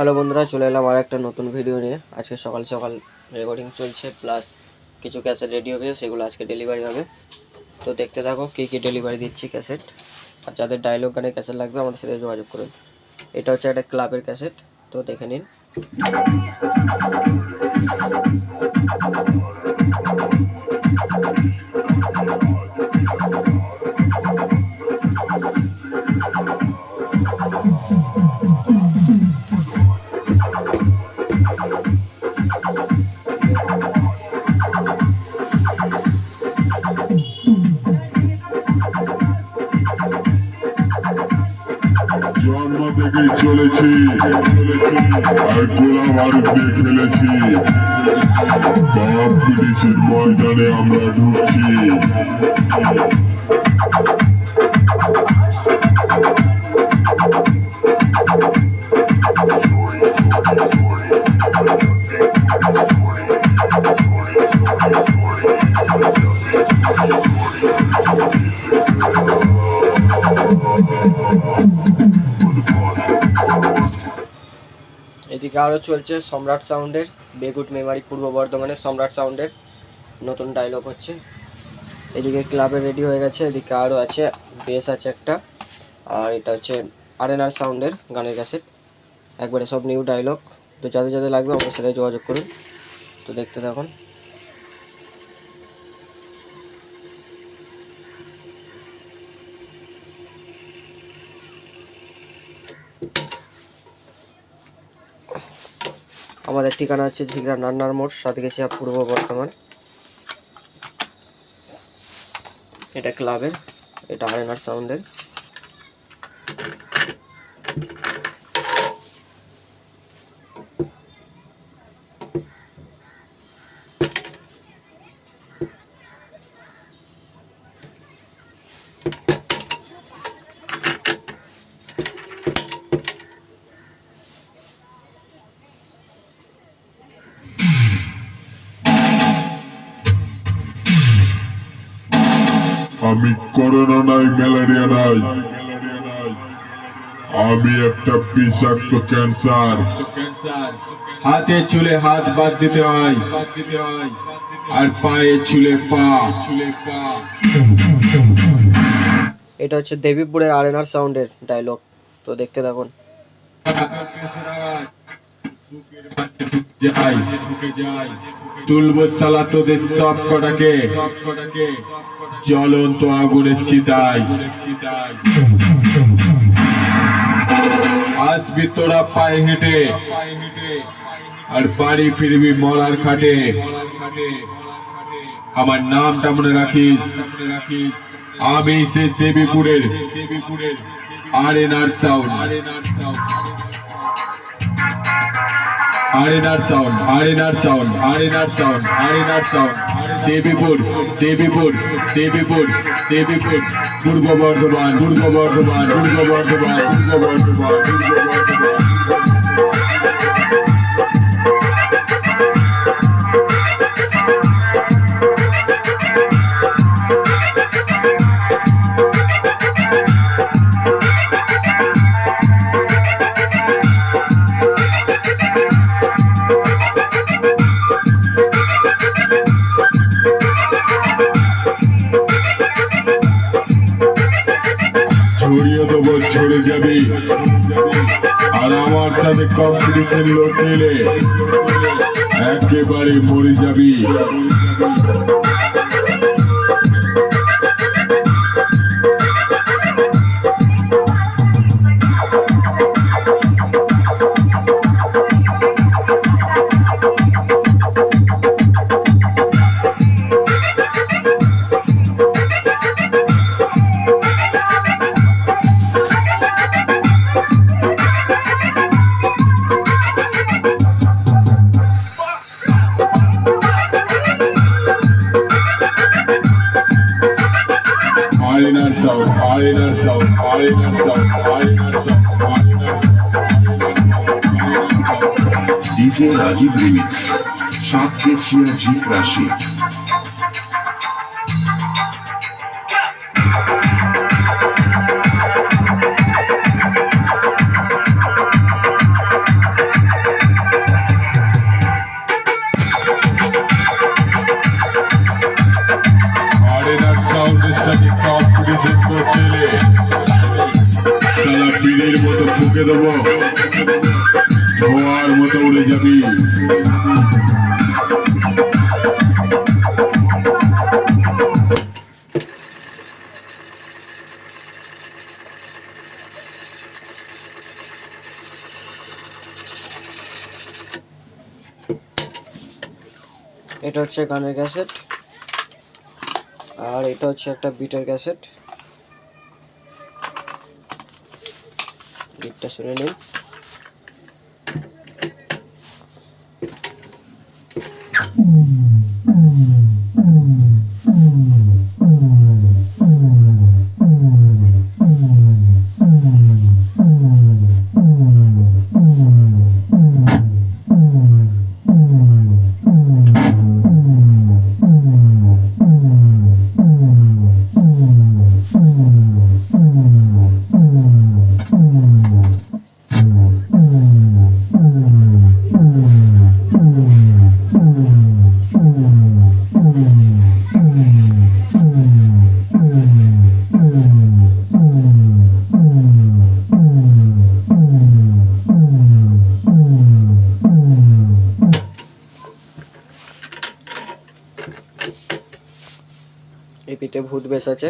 Hello বন্ধুরা, চলে এলাম আর একটা নতুন ভিডিও নিয়ে। আজকে সকাল সকাল রেকর্ডিং চলছে, প্লাস কিছু ক্যাসেট রেডি হবে, সেগুলো আজকে ডেলিভারি হবে। তো দেখতে থাকো কী কী ডেলিভারি দিচ্ছি ক্যাসেট। আর যাদের ডায়লগ গানের ক্যাসেট লাগবে আমাদের সাথে যোগাযোগ করুন। এটা হচ্ছে একটা ক্লাবের ক্যাসেট, তো দেখে নিন। জন্ম থেকেই চলেছি আর গোলাম ভারত দিয়ে খেলেছি। কম্পিটিশন ময়দানে আমরা ঢুকছি। এদিকে আরও চলছে সম্রাট সাউন্ডের বেগুট মেমারি, পূর্ব বর্ধমানের সম্রাট সাউন্ডের নতুন ডায়লগ হচ্ছে। এদিকে ক্লাবের রেডি হয়ে গেছে, এদিকে আরও আছে, বেস আছে একটা, আর এটা হচ্ছে আরএনআর সাউন্ডের গানের ক্যাসেট, একবারে সব নিউ ডায়লগ। তো যাদের যাদের লাগবে আমাদের সাথে যোগাযোগ করুন। তো দেখতে থাকুন। আমাদের ঠিকানা হচ্ছে ঝিগড়া নান্নার মোড়, সাতগেছিয়া, পূর্ব বর্ধমান। এটা ক্লাবের, এটা আরএনআর সাউন্ডের। আমি করোনা নাই, ম্যালেরিয়া নাই, আমি একটা বিষাক্ত ক্যান্সার। হাতে চুলে হাত বাদ দিতে হয় আর পায়ে চুলে পা। এটা হচ্ছে দেবীপুরের আরএনআর সাউন্ডের ডায়লগ, তো দেখতে থাকুন। তুলবো সালা তোদের সব কটাকে জ্বলন্ত আগুনের চিতায়। আসবি তোরা পায়ে হেঁটে আর বাড়ি ফিরবি মরার খাটে। আমার নামটা মনে রাখিস, আমি সে দেবীপুরের RNR sound. RNR sound, RNR sound, RNR sound, RNR sound. Devipur, Devipur, Devipur, Devipur, Purba Bardhaman, পূর্ব বর্ধমান, পূর্ব বর্ধমান, পূর্ব বর্ধমান, পূর্ব বর্ধমান। ছড়িয়ে দেবো, ছড়ে যাবি, আর আমার সাথে কম্পিটিশন লোক নিলে একেবারে মরে যাবি। RNR sound, RNR sound, RNR sound, RNR sound, RNR sound. DJ Rajib remix, Satgachhia jeep রাশি। এটা হচ্ছে গানের ক্যাসেট, আর এটা হচ্ছে একটা বিটের ক্যাসেট। বিটটা শুনে নিন। এই বিটে ভূত বেশ আছে।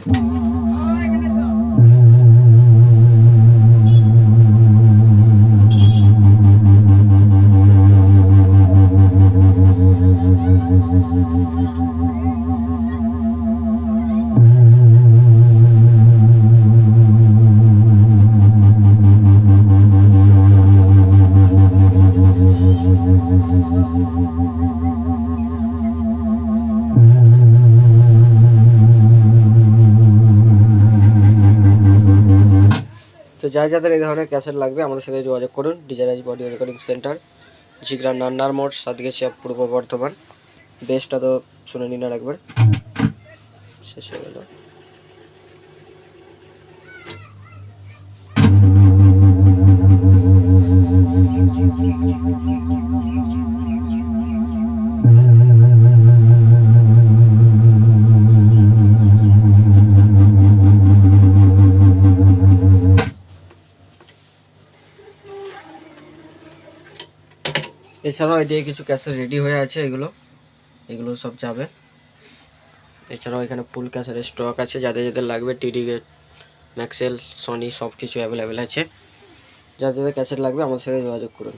তো যাদের এই ধরনের ক্যাসেট লাগবে আমাদের সাথে যোগাযোগ করুন। ডিজে রাজ অডিও রেকর্ডিং সেন্টার, ঝিগড়া নান্নার মোড়, সাতগেছিয়া, পূর্ব বর্ধমান। বেসটা তো শুনে নিন আর একবার। শেষ হয়ে গেল। এছাড়াও এদিকে কিছু ক্যাসেট রেডি হয়ে আছে, এগুলো সব যাবে। এছাড়াও এখানে ফুল ক্যাসেটের স্টক আছে, যাদের লাগবে টিডি গেট, ম্যাক্সেল, সনি সব কিছু অ্যাভেলেবেল আছে। যাদের ক্যাসেট লাগবে আমার সাথে যোগাযোগ করুন।